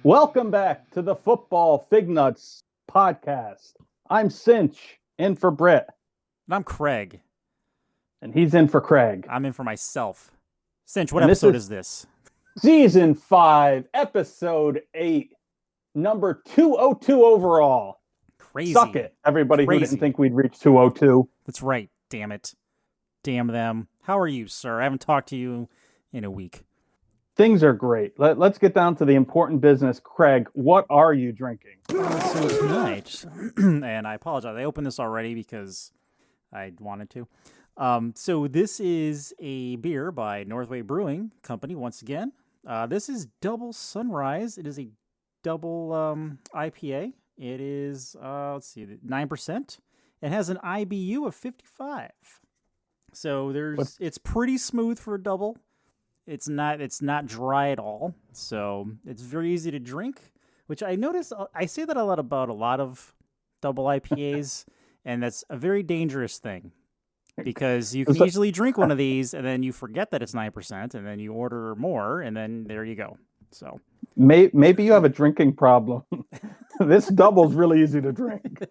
Welcome back to the Football Fignuts podcast. I'm Sinch, in for Britt. And I'm Craig. And he's in for Craig. I'm in for myself. Sinch, what episode is this? Season 5, Episode 8, number 202 overall. Crazy. Suck it, everybody who didn't think we'd reach 202. That's right, damn it. Damn them. How are you, sir? I haven't talked to you in a week. Things are great. Let's get down to the important business. Craig, what are you drinking? So tonight, and I apologize, I opened this already because I wanted to. So this is a beer by Northway Brewing Company, once again. This is Double Sunrise. It is a double IPA. It is, 9%. It has an IBU of 55. So it's pretty smooth for a double. It's not dry at all, so it's very easy to drink, which I notice, I say that about a lot of double IPAs, and that's a very dangerous thing, because you can easily drink one of these, and then you forget that it's 9%, and then you order more, and then there you go. So maybe you have a drinking problem. This double's really easy to drink.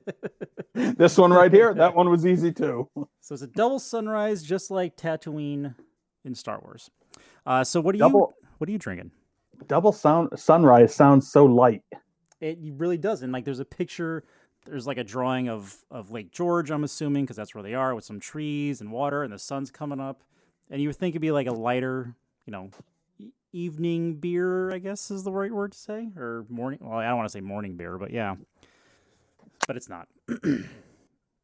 This one right here, that one was easy too. So it's a double sunrise, just like Tatooine in Star Wars. So what are you drinking? Double sunrise sounds so light. It really does. And like, there's a picture, there's like a drawing of Lake George, I'm assuming, because that's where they are, with some trees and water, and the sun's coming up. And you would think it'd be like a lighter, evening beer, I guess is the right word to say, or morning. Well, I don't want to say morning beer, but yeah. But it's not.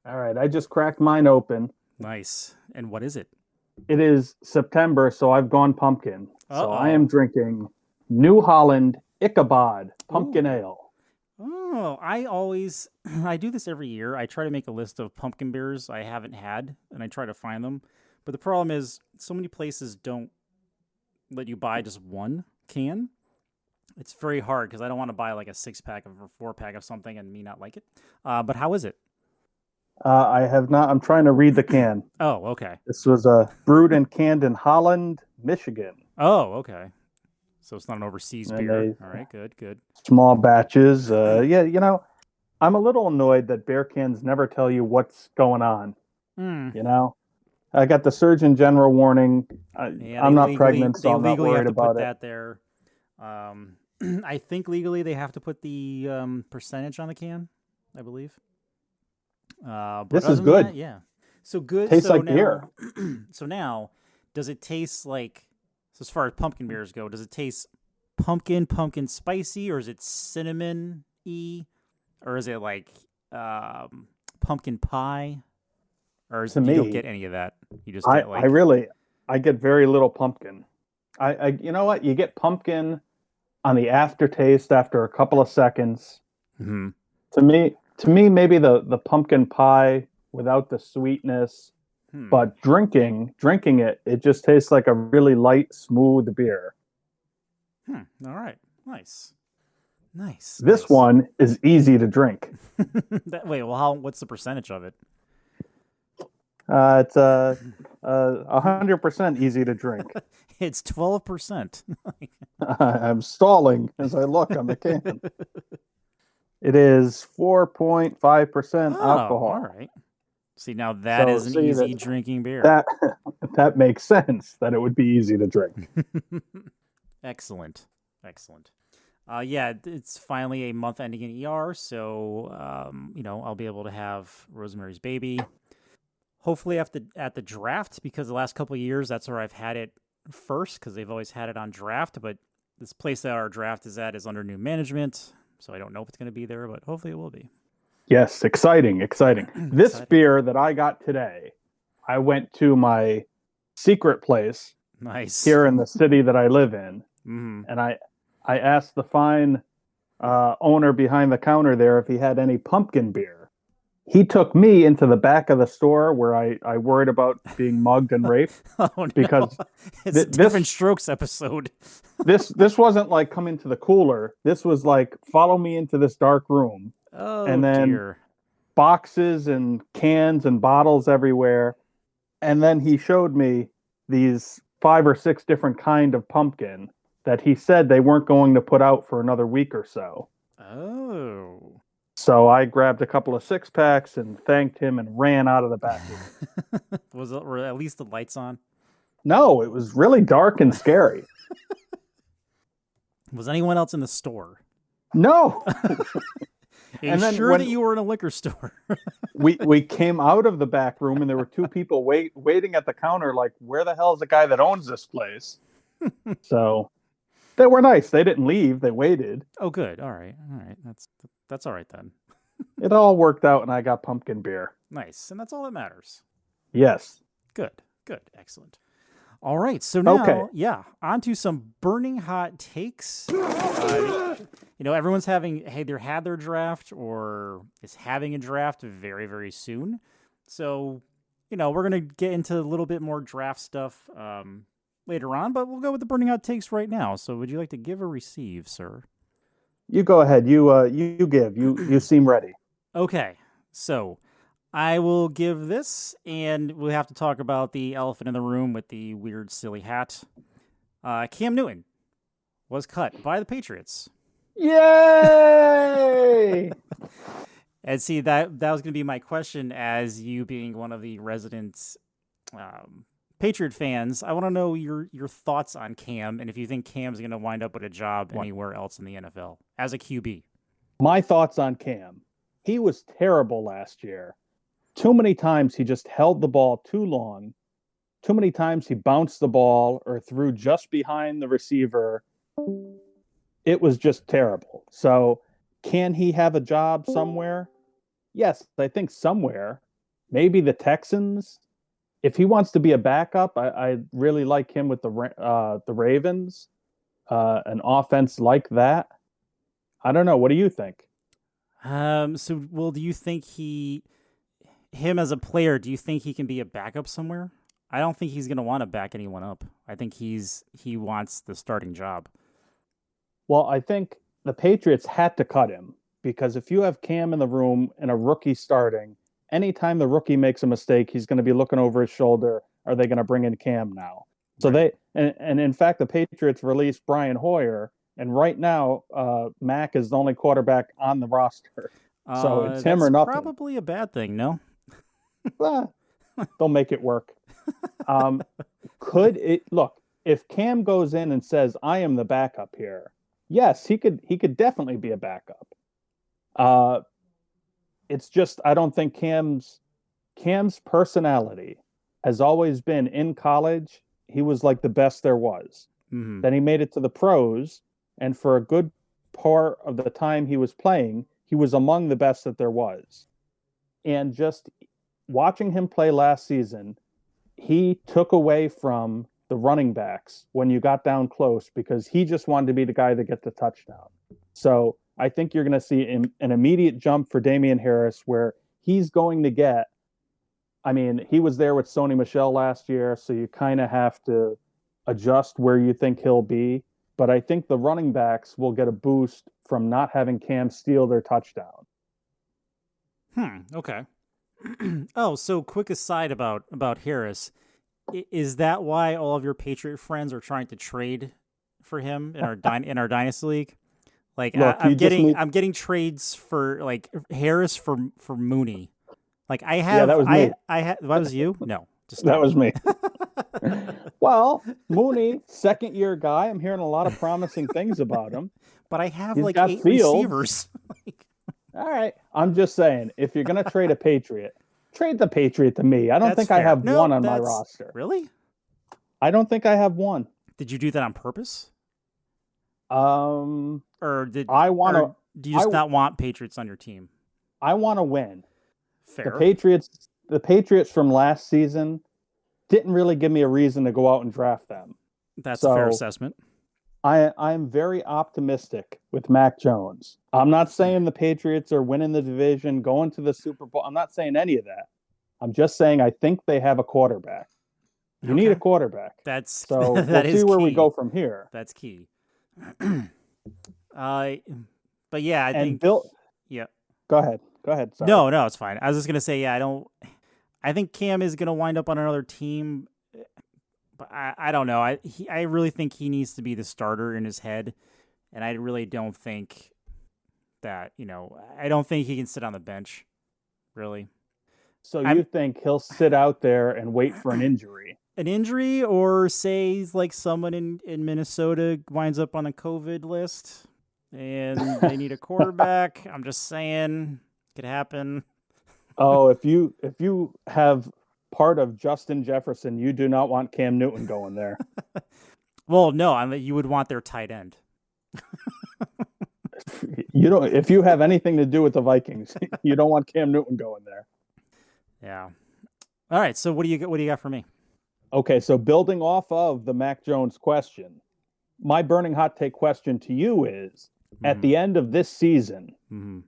All right, I just cracked mine open. Nice. And what is it? It is September, so I've gone pumpkin. So I am drinking New Holland Ichabod Pumpkin Ale. Oh, I do this every year. I try to make a list of pumpkin beers I haven't had, and I try to find them. But the problem is, so many places don't let you buy just one can. It's very hard, because I don't want to buy like a 6-pack or 4-pack of something and me not like it. But how is it? I have not. I'm trying to read the can. Oh, okay. This was brewed and canned in Holland, Michigan. Oh, okay. So it's not an overseas beer. All right, good. Small batches. Yeah, I'm a little annoyed that beer cans never tell you what's going on. I got the Surgeon General warning. I'm not pregnant, so I'm not worried about it. They legally have to put that there. I think legally they have to put the percentage on the can, I believe. This is good. That, yeah. So good. Tastes like beer. So now, does it taste like, so as far as pumpkin beers go, does it taste pumpkin spicy, or is it cinnamon-y, or is it like pumpkin pie, or you don't get any of that? You just get like... I get very little pumpkin. I you know what? You get pumpkin on the aftertaste after a couple of seconds. Mm-hmm. To me, maybe the pumpkin pie without the sweetness, but drinking it just tastes like a really light, smooth beer. All right. Nice. This one is easy to drink. What's the percentage of it? It's 100% easy to drink. It's 12%. I'm stalling as I look on the can. It is 4.5% alcohol. All right. See, now that is an easy drinking beer. That makes sense, that it would be easy to drink. Excellent. Yeah, it's finally a month ending in ER, so I'll be able to have Rosemary's Baby. Hopefully at the draft, because the last couple of years that's where I've had it first, because they've always had it on draft, but this place that our draft is at is under new management. So I don't know if it's going to be there, but hopefully it will be. Yes, exciting. This beer that I got today, I went to my secret place here in the city that I live in, and I asked the fine owner behind the counter there if he had any pumpkin beer. he took me into the back of the store where I worried about being mugged and raped Oh no, because it's a different Strokes episode. this wasn't like come into the cooler. This was like follow me into this dark room, Oh and then dear. boxes and cans and bottles everywhere. And then he showed me these 5 or 6 different kind of pumpkin that he said they weren't going to put out for another week or so. Oh. So I grabbed a couple of 6 packs and thanked him and ran out of the back room. Were at least the lights on? No, it was really dark and scary. Was anyone else in the store? No. And then sure that you were in a liquor store? we came out of the back room and there were 2 people waiting at the counter like, where the hell is the guy that owns this place? So they were nice. They didn't leave. They waited. Oh, good. All right. That's all right then. It all worked out and I got pumpkin beer. Nice. And that's all that matters. Yes. Good. Excellent. All right. So now, on to some burning hot takes. Everyone's either had their draft or is having a draft very, very soon. So, we're going to get into a little bit more draft stuff later on, but we'll go with the burning hot takes right now. So would you like to give or receive, sir? You go ahead. You give. You seem ready. Okay. So I will give this, and we'll have to talk about the elephant in the room with the weird, silly hat. Cam Newton was cut by the Patriots. Yay! And see, that was going to be my question as you being one of the resident Patriot fans. I want to know your thoughts on Cam and if you think Cam's going to wind up with a job anywhere else in the NFL as a QB. My thoughts on Cam. He was terrible last year. Too many times he just held the ball too long. Too many times he bounced the ball or threw just behind the receiver. It was just terrible. So can he have a job somewhere? Yes, I think somewhere. Maybe the Texans. If he wants to be a backup, I really like him with the Ravens. An offense like that. I don't know. What do you think? Do you think him as a player, do you think he can be a backup somewhere? I don't think he's going to want to back anyone up. I think he wants the starting job. Well, I think the Patriots had to cut him because if you have Cam in the room and a rookie starting, anytime the rookie makes a mistake, he's going to be looking over his shoulder. Are they going to bring in Cam now? So right. And in fact, the Patriots released Brian Hoyer, and right now, Mac is the only quarterback on the roster. So it's him or nothing. Probably a bad thing, no? They'll make it work. Look, if Cam goes in and says, I am the backup here, yes, he could definitely be a backup. It's just I don't think Cam's personality has always been in college. He was like the best there was. Mm-hmm. Then he made it to the pros, and for a good part of the time he was playing, he was among the best that there was. And just watching him play last season, he took away from the running backs when you got down close because he just wanted to be the guy that gets the touchdown. So I think you're going to see an immediate jump for Damian Harris where he's going to get, he was there with Sony Michel last year, so you kind of have to adjust where you think he'll be. But I think the running backs will get a boost from not having Cam steal their touchdown. Okay. Oh, so quick aside about Harris. Is that why all of your Patriot friends are trying to trade for him in our Dynasty League? Like, look, I'm getting trades for like Harris for Mooney. Like I have, that was me. That was you? No, that was me. Well, Mooney, second-year guy. I'm hearing a lot of promising things about him. But I have He's like 8 receivers. All right, I'm just saying, if you're gonna trade a Patriot, trade the Patriot to me. I don't think fair. I have one on my roster. Really? I don't think I have one. Did you do that on purpose? Or do you just not want Patriots on your team? I want to win. Fair. The Patriots from last season didn't really give me a reason to go out and draft them. That's a fair assessment. I'm very optimistic with Mac Jones. I'm not saying the Patriots are winning the division, going to the Super Bowl. I'm not saying any of that. I'm just saying I think they have a quarterback. You need a Okay. quarterback. That's So we'll that see is where we key. go from here. That's key. uh, but yeah, I And think Bill, yeah. go ahead. Go ahead. Sorry. No, it's fine. I was just gonna say yeah. I think Cam is gonna wind up on another team, but I don't know. I really think he needs to be the starter in his head, and I really don't think that I don't think he can sit on the bench. Really, So you I'm think he'll sit out there and wait for an injury? an injury, or say like someone in Minnesota winds up on the COVID list and they need a quarterback. I'm just saying, could happen. Oh, if you have part of Justin Jefferson, you do not want Cam Newton going there. Well, no, I mean you would want their tight end. You don't if you have anything to do with the Vikings, you don't want Cam Newton going there. Yeah. All right. So what do you got? What do you got for me? Okay, so building off of the Mac Jones question, my burning hot take question to you is at Mm-hmm. the end of this season, Mm-hmm.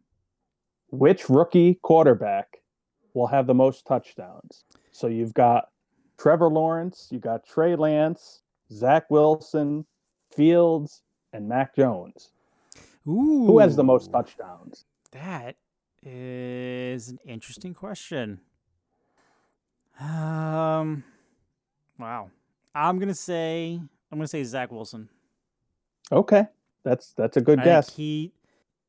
which rookie quarterback will have the most touchdowns? So you've got Trevor Lawrence, you got Trey Lance, Zach Wilson, Fields, and Mac Jones. Who has the most Ooh, touchdowns? that is an interesting question. Um, wow. I'm gonna say Zach Wilson. Okay, that's a good I think guess.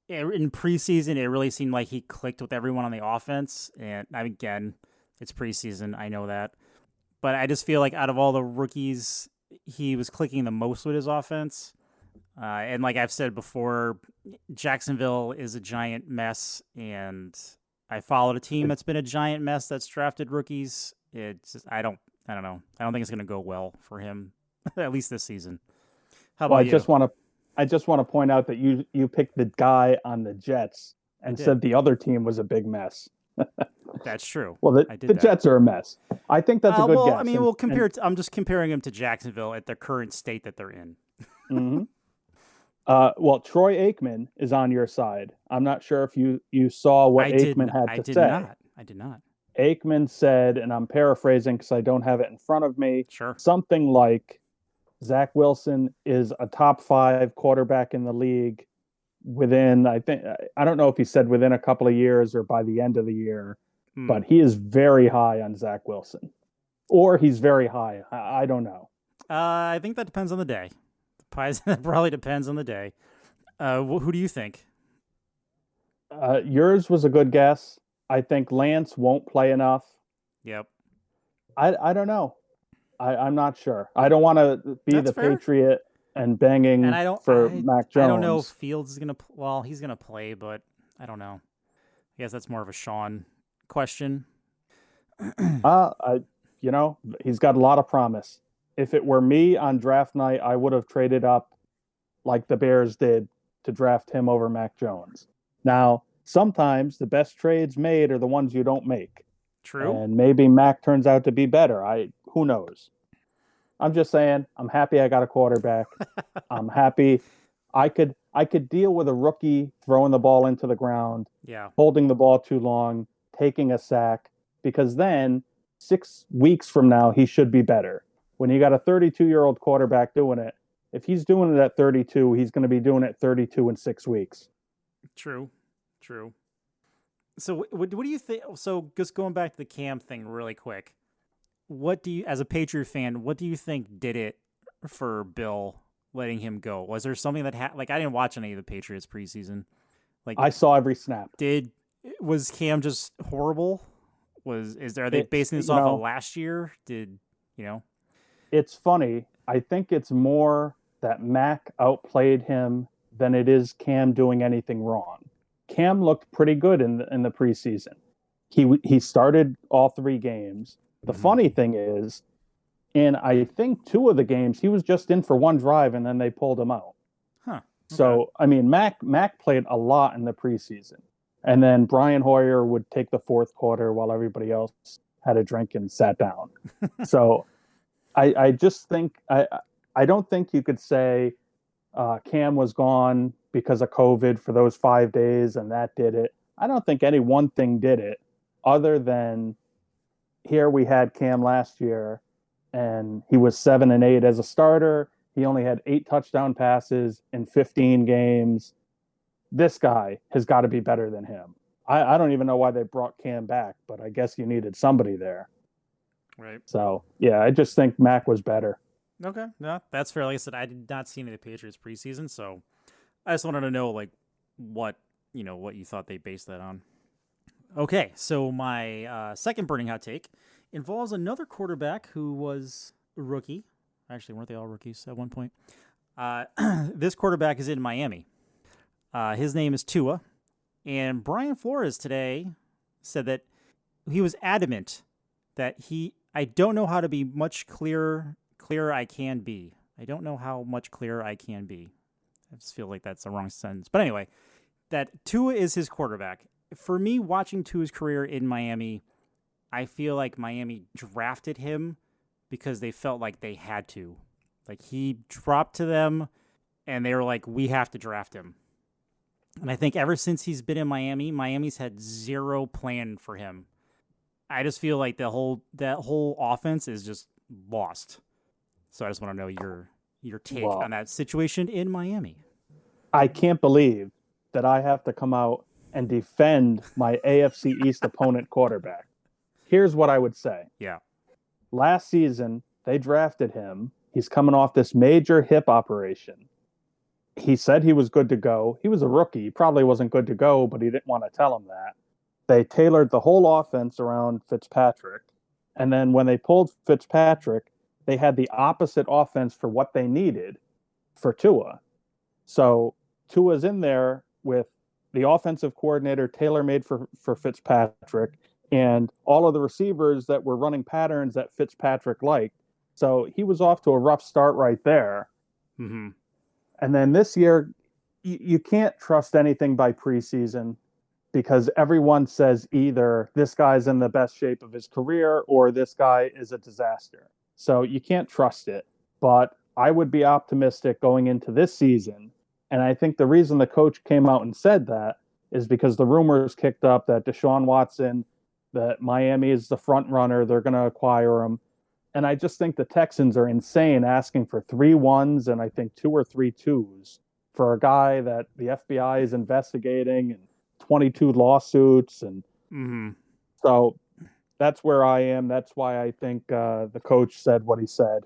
in preseason it really seemed like he clicked with everyone on the offense, and again, it's preseason. I know that, but I just feel like out of all the rookies, he was clicking the most with his offense. And like I've said before, Jacksonville is a giant mess, and I followed a team that's been a giant mess that's drafted rookies. It's just, I don't know. I don't think it's going to go well for him, at least this season. How Well, about you? I just want to point out that you picked the guy on the Jets I and did. said the other team was a big mess. That's true. Well, I the did that. Jets are a mess. I think that's a good Well, I guess. mean, we'll And compare. I'm just comparing them to Jacksonville at the current state that they're in. mhm. Well, Troy Aikman is on your side. I'm not sure if you saw what Aikman had I to did say. not. I did not. Aikman said, and I'm paraphrasing because I don't have it in front of me, Sure. something like Zach Wilson is a top five quarterback in the league within, I don't know if he said within a couple of years or by the end of the year, Hmm. but he is very high on Zach Wilson. Or he's very high. I don't know. I think that depends on the day. That probably depends on the day. Who do you think? Yours was a good guess. I think Lance won't play enough. Yep. I don't know. I'm not sure. I don't want to be That's the fair. Patriot and And banging for Mac I don't know if Jones. Fields is gonna. Well, he's gonna play, but I don't know. I guess that's more of a Sean question. I, he's got a lot of promise. If it were me on draft night, I would have traded up like the Bears did to draft him over Mac Jones. Now, sometimes the best trades made are the ones you don't make. True. And maybe Mac turns out to be better. Who knows? I'm just saying, I'm happy I got a quarterback. I'm happy I could deal with a rookie throwing the ball into the ground, Yeah. holding the ball too long, taking a sack, because then 6 weeks from now he should be better. When you got a 32-year-old quarterback doing it, if he's doing it at 32, he's going to be doing it 32 in 6 weeks. True. True. So what do you think? So just going back to the Cam thing really quick. What do you, as a Patriot fan, what do you think did it for Bill letting him go? Was there something that like I didn't watch any of the Patriots preseason. Like I saw every snap. was Cam just horrible? Are they It's basing this you off of know last year? You know? it's funny. I think it's more that Mac outplayed him than it is Cam doing anything wrong. Cam looked pretty good in the preseason. He started all 3 games. The Mm-hmm. funny thing is, in I think 2 of the games, he was just in for one drive and then they pulled him out. Huh. Okay. So I mean, Mac played a lot in the preseason, and then Brian Hoyer would take the fourth quarter while everybody else had a drink and sat down. So I just think I don't think you could say Cam was gone because of COVID for those 5 days, and that did it. I don't think any one thing did it, other than here we had Cam last year, and he was 7-8 as a starter. He only had 8 touchdown passes in 15 games. This guy has got to be better than him. I don't even know why they brought Cam back, but I guess you needed somebody there. Right. So, yeah, I just think Mac was better. Okay. No, that's fair. Like I said, I did not see any of the Patriots preseason, so I just wanted to know what you thought they based that on. Okay, so my second burning hot take involves another quarterback who was a rookie. Actually, weren't they all rookies at one point? This quarterback is in Miami. His name is Tua, and Brian Flores today said that he was adamant that I don't know how to be much clearer I can be. I don't know how much clearer I can be. I just feel like that's the wrong sentence. But anyway, that Tua is his quarterback. For me, watching Tua's career in Miami, I feel like Miami drafted him because they felt like they had to. Like, he dropped to them, and they were like, we have to draft him. And I think ever since he's been in Miami, Miami's had zero plan for him. I just feel like that whole offense is just lost. So I just want to know your take on that situation in Miami. I can't believe that I have to come out and defend my AFC East opponent quarterback. Here's what I would say. Yeah. Last season, they drafted him. He's coming off this major hip operation. He said he was good to go. He was a rookie. He probably wasn't good to go, but he didn't want to tell him that. They tailored the whole offense around Fitzpatrick. And then when they pulled Fitzpatrick, they had the opposite offense for what they needed for Tua. So Tua's in there with the offensive coordinator tailor-made for Fitzpatrick and all of the receivers that were running patterns that Fitzpatrick liked. So he was off to a rough start right there. Mm-hmm. And then this year, you can't trust anything by preseason because everyone says either this guy's in the best shape of his career or this guy is a disaster. So you can't trust it. But I would be optimistic going into this season. And I think the reason the coach came out and said that is because the rumors kicked up that Deshaun Watson, that Miami is the front runner, they're going to acquire him. And I just think the Texans are insane asking for 3 1s and I think 2 or 3 2s for a guy that the FBI is investigating and 22 lawsuits. And so that's where I am. That's why I think the coach said what he said.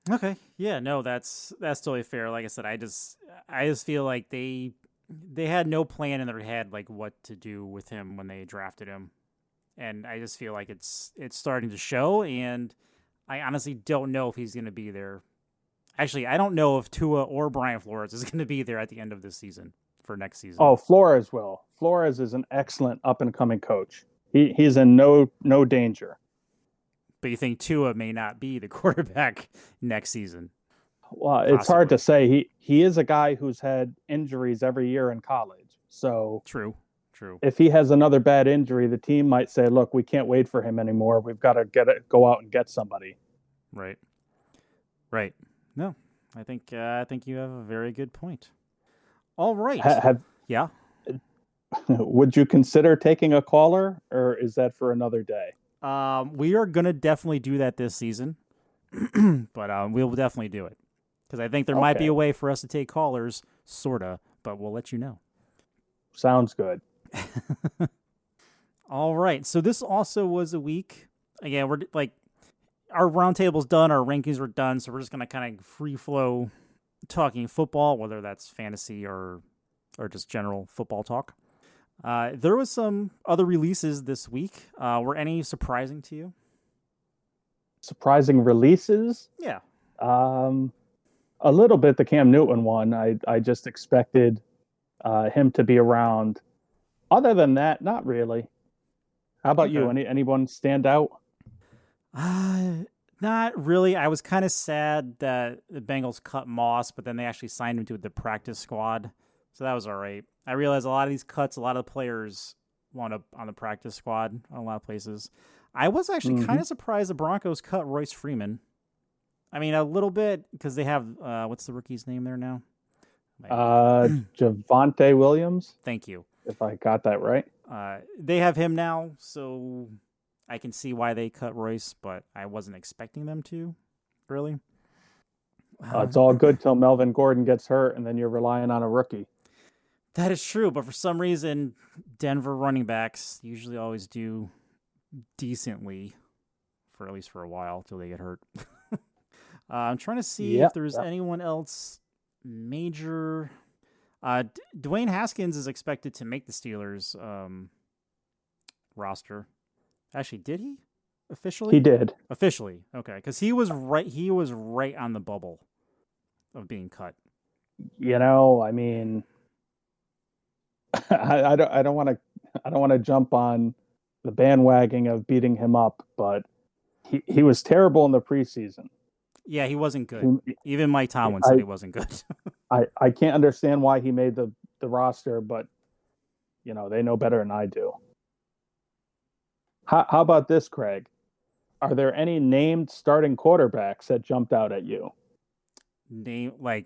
Okay. Yeah, no, that's totally fair. Like I said, I just feel like they had no plan in their head, like what to do with him when they drafted him. And I just feel like it's starting to show, and I honestly don't know if he's going to be there. Actually, I don't know if Tua or Brian Flores is going to be there at the end of this season for next season. Oh, Flores will. Flores is an excellent up-and-coming coach. He's in no danger. But you think Tua may not be the quarterback next season? Well, it's hard to say. He is a guy who's had injuries every year in college. So True. If he has another bad injury, the team might say, look, we can't wait for him anymore. We've got to go out and get somebody. Right. No, I think you have a very good point. All right. Yeah. Would you consider taking a caller, or is that for another day? We are going to definitely do that this season, but we'll definitely do it because I think there might be a way for us to take callers, sorta, but we'll let you know. Sounds good. All right. So this also was a week. Again, we're like our roundtable's done, our rankings were done, so we're just gonna kind of free flow talking football, whether that's fantasy or just general football talk. There was some other releases this week. Were any surprising to you? Surprising releases? Yeah. A little bit. The Cam Newton one. I just expected him to be around. Other than that, not really. How about you? Anyone stand out? Not really. I was kind of sad that the Bengals cut Moss, but then they actually signed him to the practice squad. So that was all right. I realized a lot of these cuts, a lot of players wound up on the practice squad on a lot of places. I was actually kind of surprised the Broncos cut Royce Freeman. I mean, a little bit because they have what's the rookie's name there now? Javonte Williams, Thank you. if I got that right. They have him now, so I can see why they cut Royce, but I wasn't expecting them to, really. It's all good till Melvin Gordon gets hurt, and then you're relying on a rookie. That is true, but for some reason, Denver running backs usually always do decently, for at least for a while, till they get hurt. I'm trying to see if there's anyone else major. Dwayne Haskins is expected to make the Steelers roster. Actually, did he officially? He did officially. Okay, because he was right. He was right on the bubble of being cut. I mean, I don't want to jump on the bandwagon of beating him up, but he was terrible in the preseason. Yeah, he wasn't good. Even Mike Tomlin said he wasn't good. I can't understand why he made the roster, but they know better than I do. How about this, Craig? Are there any named starting quarterbacks that jumped out at you? Name like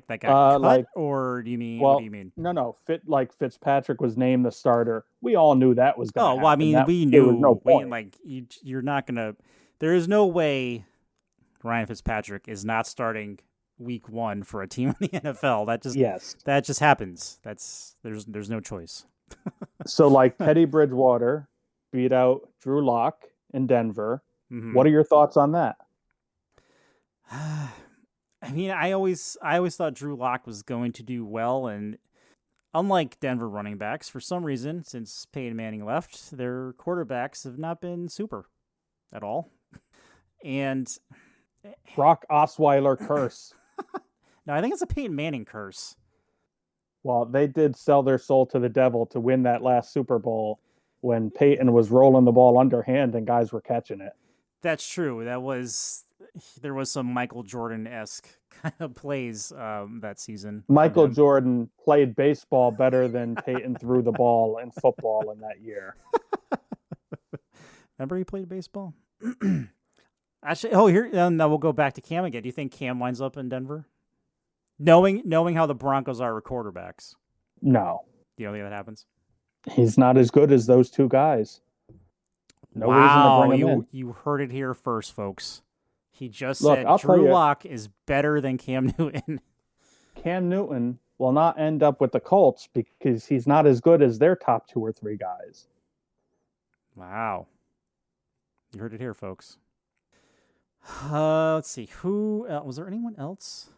that got cut, or do you mean? Well, what do you mean? No. Fitzpatrick was named the starter. We all knew that was going to happen. Well, I mean, we knew. Was no point. You're not gonna. There is no way Ryan Fitzpatrick is not starting week 1 for a team in the NFL. That just happens. There's no choice. So Teddy Bridgewater beat out Drew Lock in Denver. Mm-hmm. What are your thoughts on that? I mean, I always thought Drew Lock was going to do well, and unlike Denver running backs, for some reason, since Peyton Manning left, their quarterbacks have not been super at all. And Brock Osweiler curse. No, I think it's a Peyton Manning curse. Well, they did sell their soul to the devil to win that last Super Bowl when Peyton was rolling the ball underhand and guys were catching it. That's true. There was some Michael Jordan-esque kind of plays that season. Michael Jordan played baseball better than Peyton threw the ball in football in that year. Remember he played baseball? Actually, now we'll go back to Cam again. Do you think Cam winds up in Denver? Knowing how the Broncos are with quarterbacks. No. Do you don't think that happens? He's not as good as those two guys. No reason to bring him in. You heard it here first, folks. He just said Drew Lock is better than Cam Newton. Cam Newton will not end up with the Colts because he's not as good as their top 2 or 3 guys. Wow. You heard it here, folks. Let's see. Who was there? Anyone else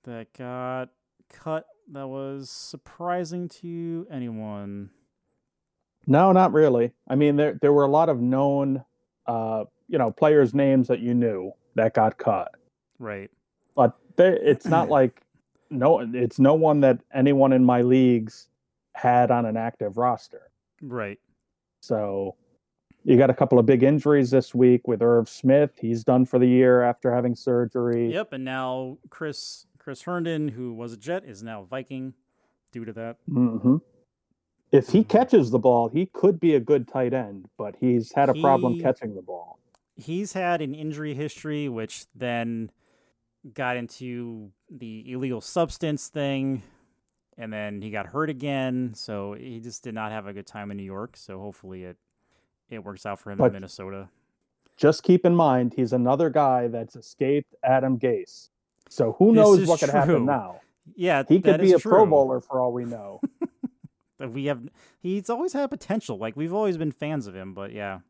that got cut that was surprising to anyone? No, not really. I mean, there were a lot of known, players' names that you knew that got cut. Right. But it's not like it's no one that anyone in my leagues had on an active roster. Right. So you got a couple of big injuries this week with Irv Smith. He's done for the year after having surgery. Yep, and now Chris Herndon, who was a Jet, is now Viking due to that. Mm-hmm. If he catches the ball, he could be a good tight end, but he's had a problem catching the ball. He's had an injury history, which then got into the illegal substance thing, and then he got hurt again, so he just did not have a good time in New York, so hopefully it works out for him in Minnesota. Just keep in mind, he's another guy that's escaped Adam Gase. So who knows what could happen now? Yeah, he could be a Pro Bowler for all we know. He's always had potential. We've always been fans of him, but yeah.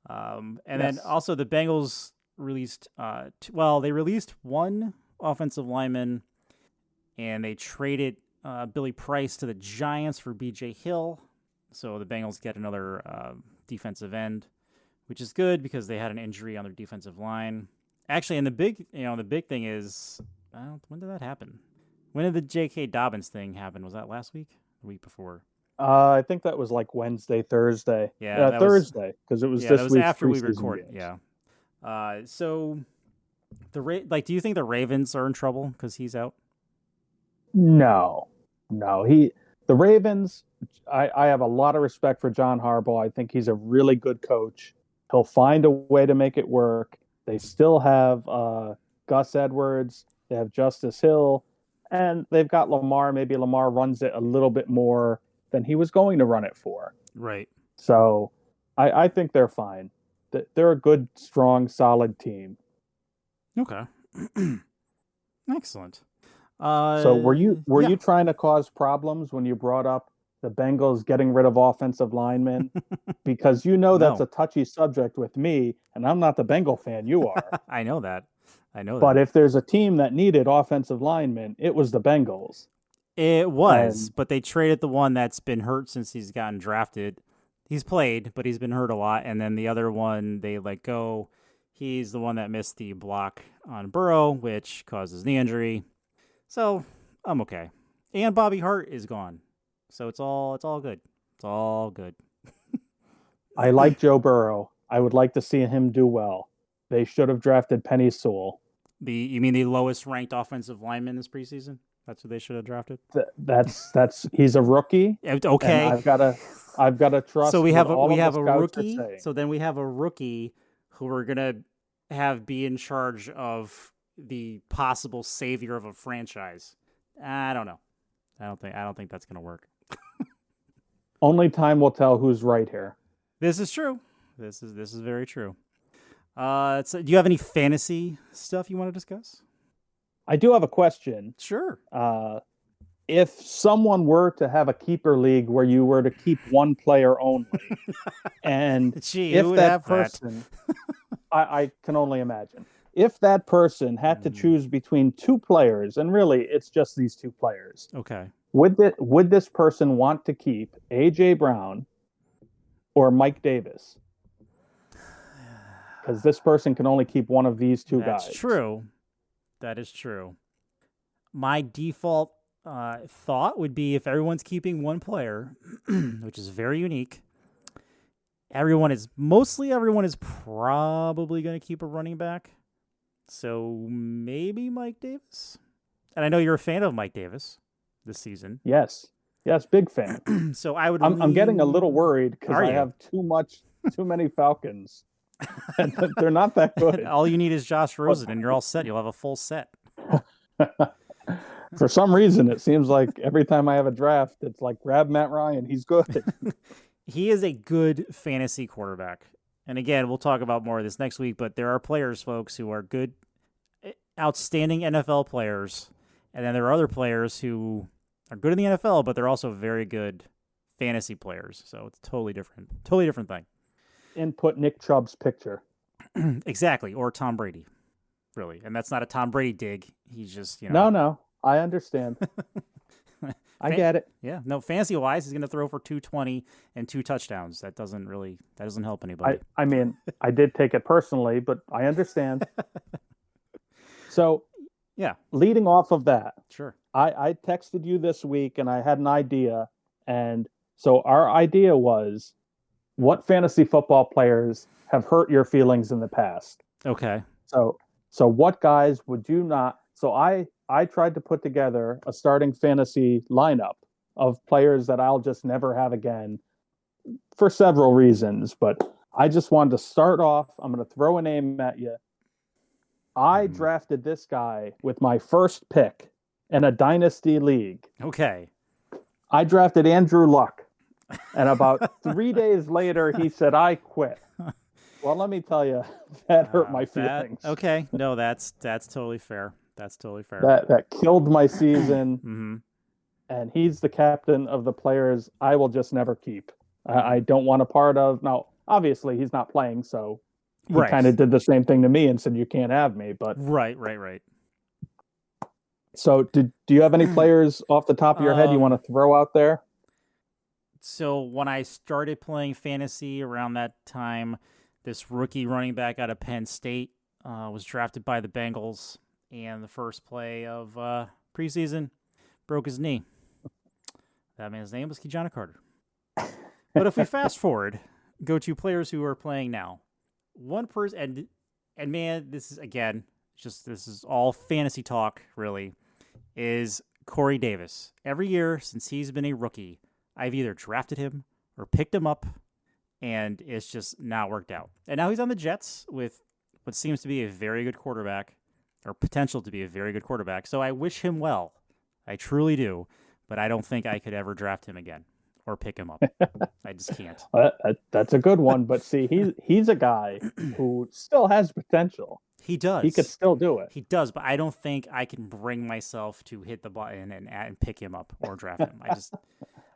Then also the Bengals released, they released one offensive lineman, and they traded Billy Price to the Giants for B.J. Hill. So the Bengals get another defensive end, which is good because they had an injury on their defensive line. Actually, and the big thing is, when did that happen? When did the J.K. Dobbins thing happen? Was that last week? The week before? I think that was Wednesday, Thursday. Yeah, Thursday because it was this was week's after we recorded. Games. Yeah. So do you think the Ravens are in trouble because he's out? No. The Ravens. I have a lot of respect for John Harbaugh. I think he's a really good coach. He'll find a way to make it work. They still have Gus Edwards. They have Justice Hill, and they've got Lamar. Maybe Lamar runs it a little bit more than he was going to run it for. Right. So I think they're fine. They're a good, strong, solid team. Okay. Excellent. So were Yeah. you trying to cause problems when you brought up the Bengals getting rid of offensive linemen? Because you know that's No. a touchy subject with me, and I'm not the Bengal fan, you are. I know that. But if there's a team that needed offensive linemen, it was the Bengals. It was, And but they traded the one that's been hurt since he's gotten drafted. He's played, but he's been hurt a lot. And then the other one they let go. He's the one that missed the block on Burrow, which causes knee injury. So I'm okay. And Bobby Hart is gone. So it's all good. It's all good. I like Joe Burrow. I would like to see him do well. They should have drafted Penny Sewell. You mean the lowest ranked offensive lineman this preseason? That's who they should have drafted. That's he's a rookie. Okay. And I've got to trust. So we have a scouts rookie. So then we have a rookie who we're gonna have be in charge of the possible savior of a franchise. I don't know. I don't think that's gonna work. Only time will tell who's right here. This is true. This is very true. So do you have any fantasy stuff you want to discuss? I do have a question. Sure. If someone were to have a keeper league where you were to keep one player only, and Gee, if who would that have person, I can only imagine, if that person had to choose between two players, and really it's just these two players, okay, would this person want to keep AJ Brown or Mike Davis? Because this person can only keep one of these two guys. That's true. That is true. My default thought would be if everyone's keeping one player, which is very unique, everyone is probably going to keep a running back. So maybe Mike Davis. And I know you're a fan of Mike Davis this season. Yes, big fan. So I would. I'm getting a little worried because I you? have too many Falcons. And they're not that good. All you need is Josh Rosen, and you're all set. You'll have a full set. For some reason, it seems like every time I have a draft, it's like grab Matt Ryan. He's good. He is a good fantasy quarterback. And again, we'll talk about more of this next week, but there are players, folks, who are good, outstanding NFL players. And then there are other players who are good in the NFL, but they're also very good fantasy players. So it's totally different thing. Input Nick Chubb's picture. Exactly. Or Tom Brady, really. And that's not a Tom Brady dig. He's just, you know. No, I understand. I get it. Yeah. No, fantasy-wise, he's going to throw for 220 and 2 touchdowns. That doesn't help anybody. I mean, I did take it personally, but I understand. So, yeah. Leading off of that, sure. I texted you this week and I had an idea. And so our idea was, what fantasy football players have hurt your feelings in the past? Okay. So what guys would you not? So I tried to put together a starting fantasy lineup of players that I'll just never have again for several reasons. But I just wanted to start off. I'm going to throw a name at you. I drafted this guy with my first pick in a dynasty league. Okay. I drafted Andrew Luck. And about 3 days later, he said, I quit. Well, let me tell you, that hurt my feelings. Okay. No, that's totally fair. That's totally fair. That killed my season. Mm-hmm. And he's the captain of the players I will just never keep. I don't want a part of. Now, obviously, he's not playing, so he kind of did the same thing to me and said, you can't have me. But Right. So do you have any players off the top of your head you want to throw out there? So when I started playing fantasy around that time, this rookie running back out of Penn State was drafted by the Bengals, and the first play of preseason broke his knee. That man's name was Kejana Carter. But if we fast forward, go to players who are playing now. One person, and man, this is all fantasy talk, really, is Corey Davis. Every year since he's been a rookie, I've either drafted him or picked him up, and it's just not worked out. And now he's on the Jets with what seems to be a very good quarterback, or potential to be a very good quarterback. So I wish him well. I truly do. But I don't think I could ever draft him again or pick him up. I just can't. That's a good one. But see, he's a guy who still has potential. He does. He could still do it. He does, but I don't think I can bring myself to hit the button and pick him up or draft him.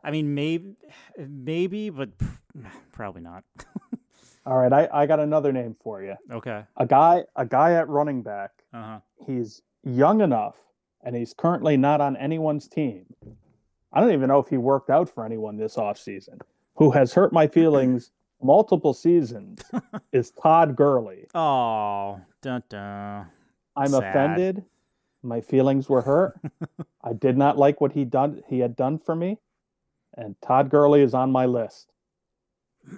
I mean, maybe, but probably not. All right, I got another name for you. Okay. A guy at running back. Uh-huh. He's young enough, and he's currently not on anyone's team. I don't even know if he worked out for anyone this offseason. Who has hurt my feelings multiple seasons is Todd Gurley. Oh, dun dun. I'm Sad. offended. My feelings were hurt. I did not like what he had done for me, and Todd Gurley is on my list.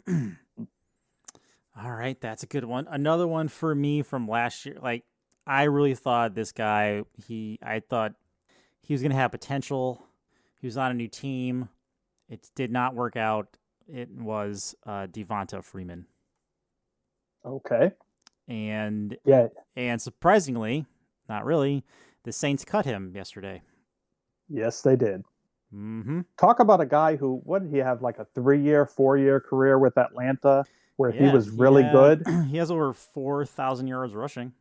All right, that's a good one. Another one for me from last year. Like, I really thought this guy, I thought he was going to have potential. He was on a new team. It did not work out. It was Devonta Freeman. Okay. And yeah, and surprisingly, not really, the Saints cut him yesterday. Yes, they did. Mm-hmm. Talk about a guy who, what did he have, like a 3-year, 4-year career with Atlanta where he was really good? He has over 4,000 yards rushing.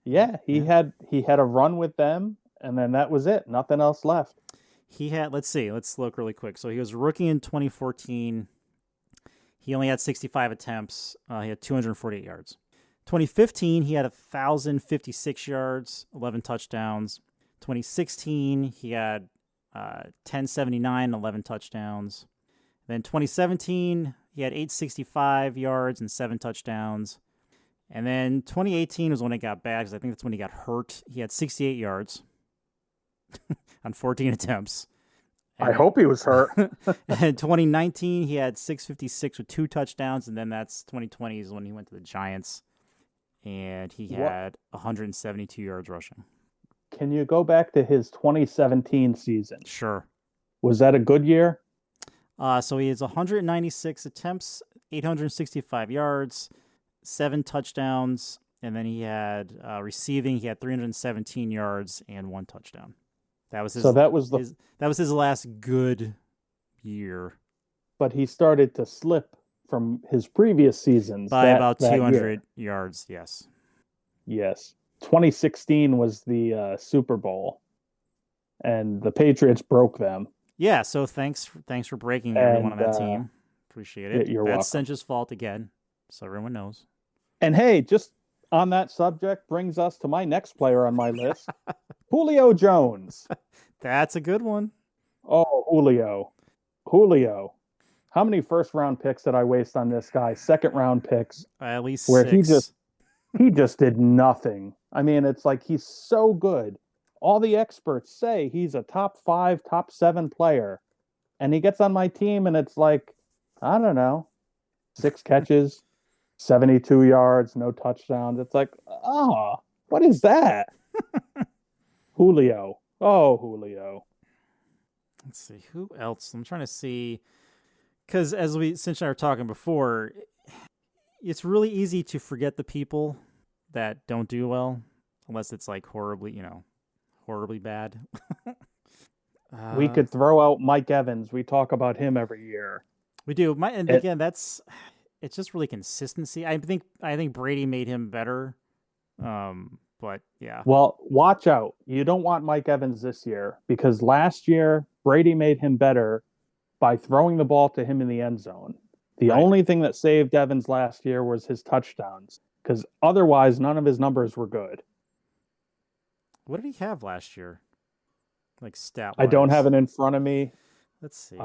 Yeah, he had a run with them, and then that was it. Nothing else left. He had, let's look really quick. So he was a rookie in 2014. He only had 65 attempts. He had 248 yards. 2015, he had 1,056 yards, 11 touchdowns. 2016, he had 1,079, 11 touchdowns. Then 2017, he had 865 yards and 7 touchdowns. And then 2018 was when it got bad, because I think that's when he got hurt. He had 68 yards on 14 attempts. And I hope he was hurt. And 2019, he had 656 with 2 touchdowns, and then that's 2020 is when he went to the Giants, and he had 172 yards rushing. Can you go back to his 2017 season? Sure. Was that a good year? So he has 196 attempts, 865 yards, 7 touchdowns, and then he had receiving. He had 317 yards and 1 touchdown. That was his. So that was his last good year. But he started to slip from his previous seasons by about 200 year. yards. Yes. Yes. 2016 was the Super Bowl, and the Patriots broke them. Yeah. So thanks for breaking everyone on that team. Appreciate it. You're That's welcome. Sinch's fault again, so everyone knows. And hey, just on that subject brings us to my next player on my list, Julio Jones. That's a good one. Oh, Julio. How many first-round picks did I waste on this guy? Second-round picks. At least where 6. he just did nothing. I mean, it's like he's so good. All the experts say he's a top 5, top 7 player. And he gets on my team and it's like, I don't know, 6 catches, 72 yards, no touchdowns. It's like, oh, what is that? Julio. Oh, Julio. Let's see. Who else? I'm trying to see. Because Sinch and I were talking before, it's really easy to forget the people that don't do well, unless it's like horribly bad. We could throw out Mike Evans. We talk about him every year. We do. Again, it's just really consistency. I think Brady made him better. But yeah. Well, watch out. You don't want Mike Evans this year, because last year Brady made him better by throwing the ball to him in the end zone. The only thing that saved Evans last year was his touchdowns, because otherwise none of his numbers were good. What did he have last year? Like stat-wise? I don't have it in front of me. Let's see.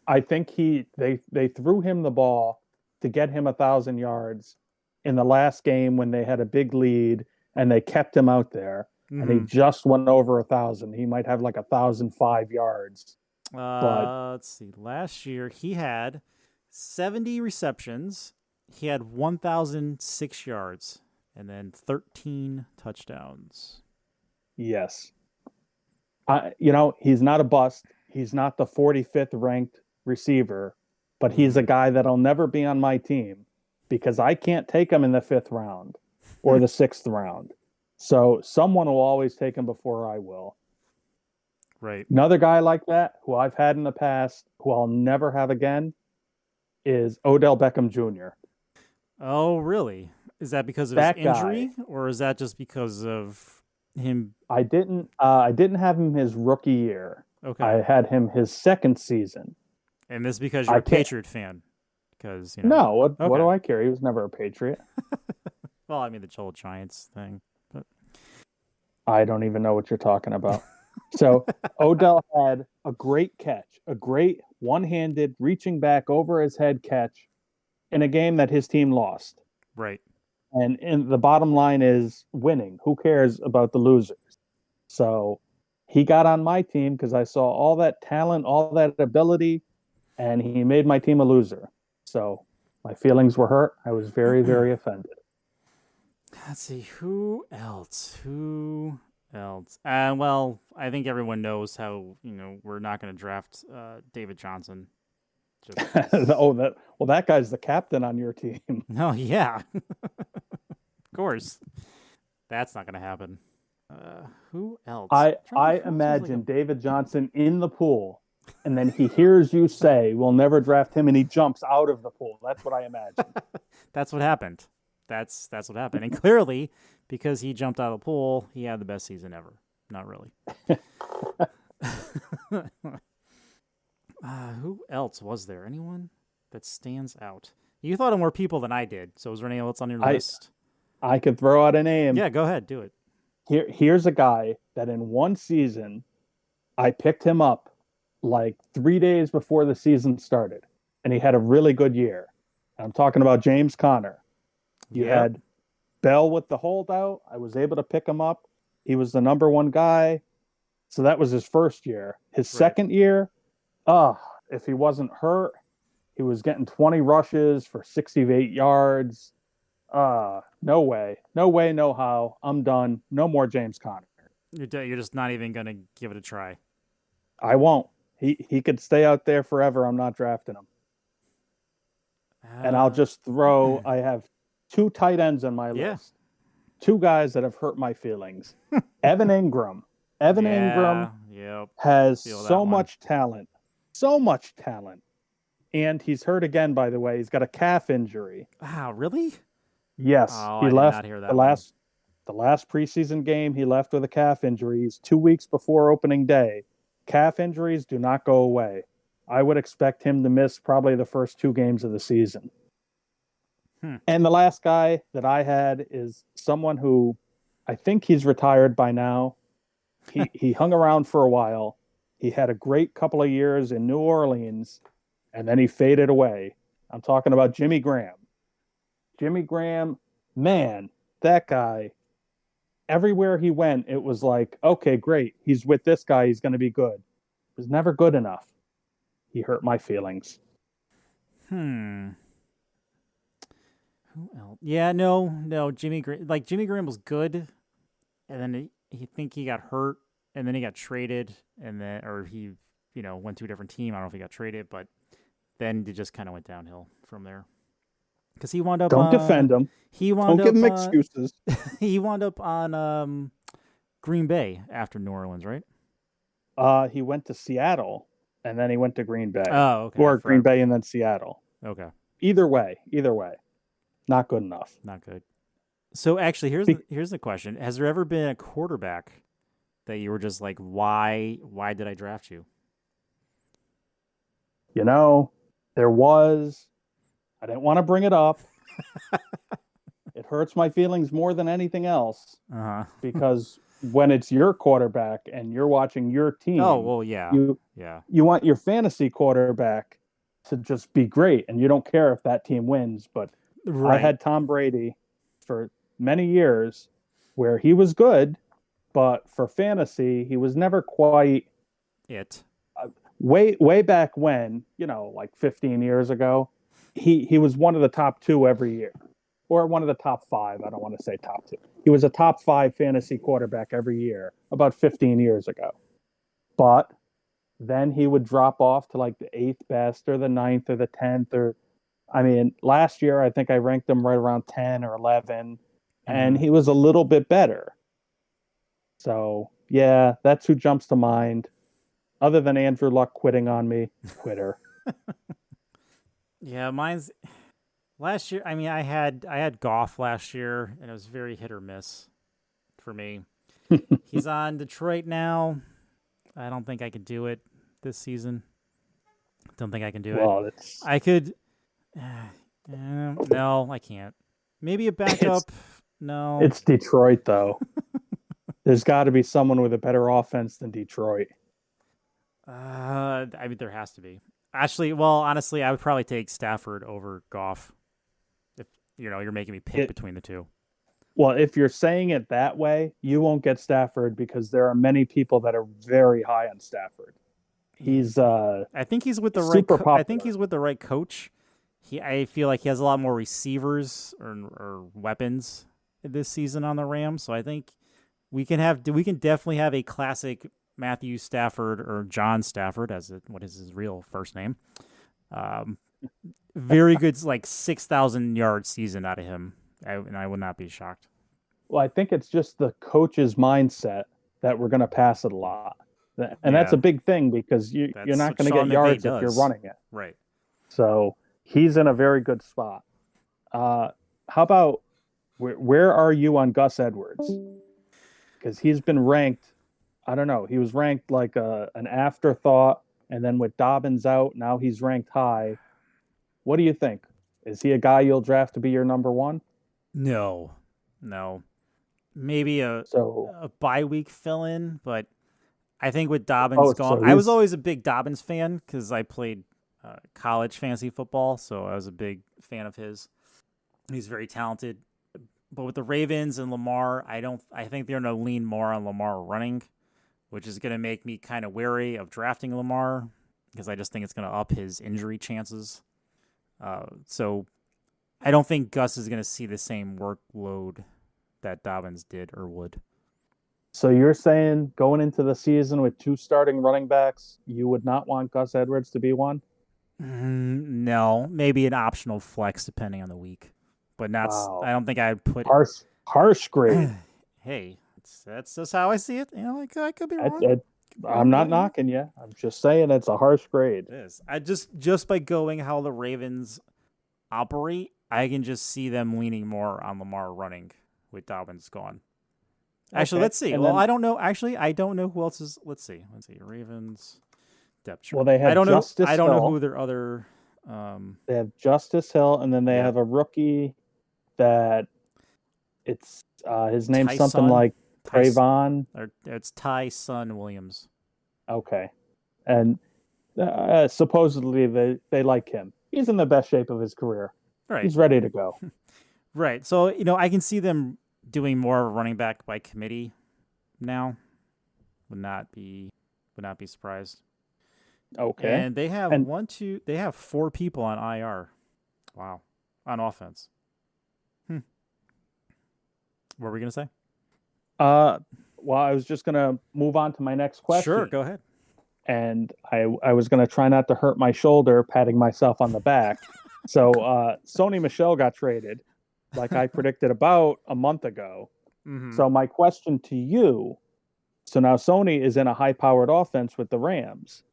I think they threw him the ball to get him 1,000 yards in the last game when they had a big lead, and they kept him out there, and he just went over 1,000. He might have like 1,005 yards. Let's see. Last year he had 70 receptions. He had 1,006 yards and then 13 touchdowns. Yes. He's not a bust. He's not the 45th ranked receiver, but he's a guy that'll never be on my team. because I can't take him in the fifth round or the sixth round. So someone will always take him before I will. Right. Another guy like that who I've had in the past, who I'll never have again, is Odell Beckham Jr. Oh, really? Is that because of his That guy, injury, or is that just because of him? I didn't have him his rookie year. I Okay. had him his second season. And this because you're I a can't. Patriot fan, because No, what Okay. do I care? He was never a Patriot. Well, I mean the whole Giants thing, but I don't even know what you're talking about. So Odell had a great catch, a great one-handed reaching back over his head catch in a game that his team lost. right. And the bottom line is winning. Who cares about the losers? So he got on my team because I saw all that talent, all that ability, and he made my team a loser. So my feelings were hurt. I was very, very offended. Let's see who else. Who else? Well, I think everyone knows how we're not going to draft David Johnson. Just That guy's the captain on your team. no, yeah, of course, that's not going to happen. Who else? I imagine David Johnson in the pool, and then he hears you say, "We'll never draft him," and he jumps out of the pool. That's what I imagine. That's what happened. That's what happened, and clearly, because he jumped out of the pool, he had the best season ever. Not really. Who else was there? Anyone that stands out? You thought of more people than I did. So is there anyone else on your list? I could throw out a name. Yeah, go ahead. Do it. Here's a guy that in one season, I picked him up like 3 days before the season started, and he had a really good year. I'm talking about James Conner. You had Bell with the holdout. I was able to pick him up. He was the number one guy. So that was his first year. His second year, if he wasn't hurt, he was getting 20 rushes for 68 yards. No way. No way, no how. I'm done. No more James Conner. You're just not even going to give it a try. I won't. He could stay out there forever. I'm not drafting him. And I'll just throw, I have two tight ends on my list. Two guys that have hurt my feelings. Evan Ingram. Ingram has so much talent. So much talent. And he's hurt again, by the way. He's got a calf injury. Wow, really? Yes. Oh, he I left did not hear that the last preseason game, he left with a calf injury. He's 2 weeks before opening day. Calf injuries do not go away. I would expect him to miss probably the first 2 games of the season. And the last guy that I had is someone who I think he's retired by now. He hung around for a while. He had a great couple of years in New Orleans, and then he faded away. I'm talking about Jimmy Graham. Jimmy Graham, man, that guy, everywhere he went, it was like, okay, great. He's with this guy. He's going to be good. He was never good enough. He hurt my feelings. Who else? Yeah, no. Jimmy Graham was good, and then he got hurt, and then he got traded, and then he went to a different team. I don't know if he got traded, but then it just kind of went downhill from there. Because he wound up. Don't defend him. Don't give him excuses. He wound up on Green Bay after New Orleans, right? He went to Seattle, and then he went to Green Bay. Oh, okay. Or Green Bay and then Seattle. Okay. Either way. Not good enough. Not good. So actually, here's the question: has there ever been a quarterback that you were just like, why did I draft you? There was. I didn't want to bring it up. It hurts my feelings more than anything else. Because when it's your quarterback and you're watching your team, oh well, yeah, you want your fantasy quarterback to just be great, and you don't care if that team wins. But I had Tom Brady for many years where he was good, but for fantasy, he was never quite it. Way back when, like 15 years ago, he was one of the top 2 every year, or one of the top 5. I don't want to say top 2. He was a top 5 fantasy quarterback every year about 15 years ago. But then he would drop off to like the 8th best or the 9th or the 10th or I mean, last year I think I ranked him right around 10 or 11, and Mm-hmm. he was a little bit better. So, yeah, that's who jumps to mind. Other than Andrew Luck quitting on me, quitter. Yeah, mine's last year. I mean, I had Goff last year, and it was very hit or miss for me. He's on Detroit now. I don't think I could do it this season. Don't think I can do it. Well, I could. No, I can't. Maybe a it's backup. No. it's Detroit though. There's got to be someone with a better offense than Detroit. I mean, there has to be. Actually, well, honestly, I would probably take Stafford over Goff. If you're making me pick It, between the two. well, if you're saying it that way, you won't get Stafford because there are many people that are very high on Stafford. He's I think he's with the right. super I think popular. he's with the right coach. I feel like he has a lot more receivers or weapons this season on the Rams. So I think we can definitely have a classic Matthew Stafford or John Stafford what is his real first name. Um, very good, like 6,000 yard season out of him, and I would not be shocked. Well, I think it's just the coach's mindset that we're going to pass it a lot. And that's Yeah, a big thing because you're that's not what going to get Sean McVay yards if you're does. running it. Right. So he's in a very good spot. How about where are you on Gus Edwards? Because he's been ranked, I don't know, he was ranked like an afterthought. And then with Dobbins out, now he's ranked high. What do you think? Is he a guy you'll draft to be your number one? No, no. Maybe a So, a bye week fill in, but I think with Dobbins oh, gone, so I was he's always a big Dobbins fan because I played college fantasy football, so I was a big fan of his. He's very talented, but with the Ravens and Lamar, I don't. I think they're going to lean more on Lamar running, which is going to make me kind of wary of drafting Lamar because I just think it's going to up his injury chances. So I don't think Gus is going to see the same workload that Dobbins did or would. So you're saying going into the season with two starting running backs, you would not want Gus Edwards to be one? No, maybe an optional flex depending on the week, but not. I Wow. don't think I'd put. Harsh grade. Hey, that's just how I see it. I could be I, wrong. I'm not knocking you. I'm just saying it's a harsh grade. It is. I just by going how the Ravens operate, I can just see them leaning more on Lamar running with Dobbins gone. Actually, Okay. let's see. And Well, then, I don't know. Actually, I don't know who else is. Let's see. Ravens depth chart. well, they I have don't know. Justice I don't know Hill. who their other. They have Justice Hill, and then they Yep. have a rookie that it's his name's something Tyson. like Trayvon. Or it's Tyson Williams. Okay. And supposedly they like him. He's in the best shape of his career. Right. He's ready to go. Right. So I can see them doing more running back by committee now. Would not be surprised. Okay. And they have And they have 4 people on IR. Wow. On offense. What were we gonna say? well, I was just gonna move on to my next question. Sure, go ahead. And I was gonna try not to hurt my shoulder, patting myself on the back. So Sony Michel got traded, like I predicted about a month ago. Mm-hmm. So my question to you, so now Sony is in a high-powered offense with the Rams,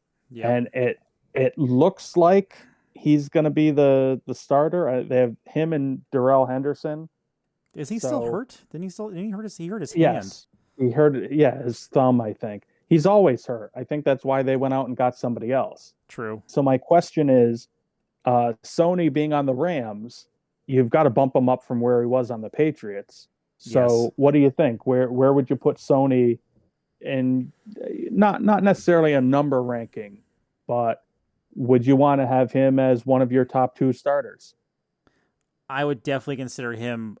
and it looks like he's going to be the starter. They have him and Darrell Henderson. Is he still hurt? Didn't he hurt his hand? Yes, he hurt it. Yeah, his thumb, I think. He's always hurt. I think that's why they went out and got somebody else. True. So my question is, Sony being on the Rams, you've got to bump him up from where he was on the Patriots. So what do you think? Where would you put Sony in? Not necessarily a number ranking, but would you want to have him as one of your top 2 starters? I would definitely consider him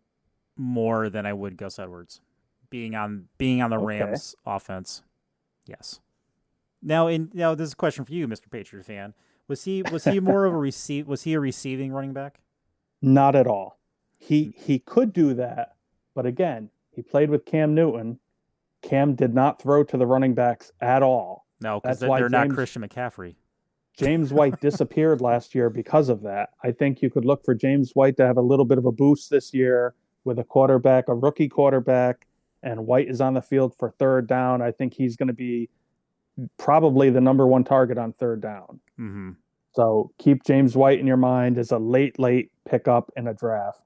more than I would Gus Edwards, being on the Rams offense. Yes. Now this is a question for you, Mr. Patriot fan. Was he more of a was he a receiving running back? Not at all. He could do that, but again, he played with Cam Newton. Cam did not throw to the running backs at all. No, because they're not Christian McCaffrey. James White disappeared last year because of that. I think you could look for James White to have a little bit of a boost this year with a rookie quarterback, and White is on the field for third down. I think he's going to be probably the number one target on third down. Mm-hmm. So keep James White in your mind as a late pickup in a draft.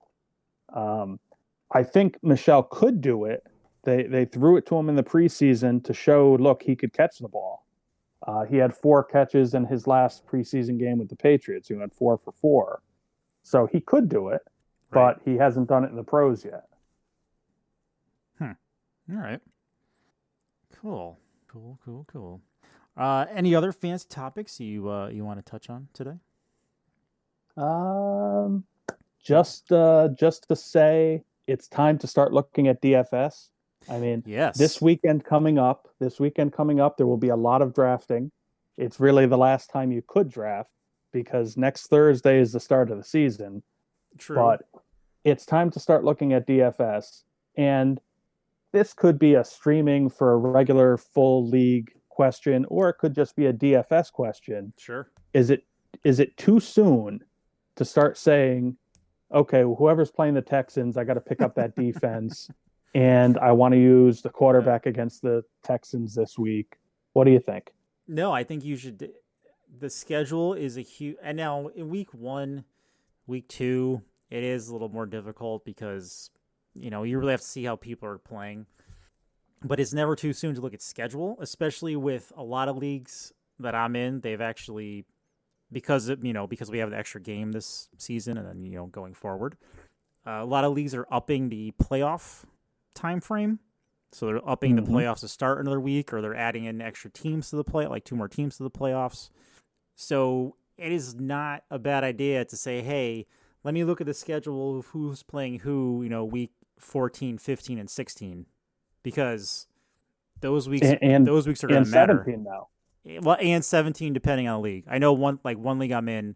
I think Michelle could do it. They threw it to him in the preseason to show, look, he could catch the ball. He had 4 catches in his last preseason game with the Patriots. He went 4 for 4. So he could do it, Right. but he hasn't done it in the pros yet. All right. Cool. Any other fancy topics you want to touch on today? Just to say, it's time to start looking at DFS. I mean, yes. This weekend coming up, there will be a lot of drafting. It's really the last time you could draft because next Thursday is the start of the season. True. But it's time to start looking at DFS. And this could be a streaming for a regular full league question, or it could just be a DFS question. Sure. Is it too soon to start saying, okay, whoever's playing the Texans, I got to pick up that defense, and I want to use the quarterback against the Texans this week? What do you think? No, I think you should. The schedule is a huge, and now in week 1, week 2, it is a little more difficult because you really have to see how people are playing. But it's never too soon to look at schedule, especially with a lot of leagues that I'm in. They've actually, because we have an extra game this season, and then going forward, a lot of leagues are upping the playoff time frame. So they're upping the playoffs to start another week, or they're adding in extra teams to the play, like 2 more teams to the playoffs. So it is not a bad idea to say, hey, let me look at the schedule of who's playing who, week 14, 15, and 16. Because those weeks are going to matter. 17 now. Well, and 17 depending on the league. I know one league I'm in,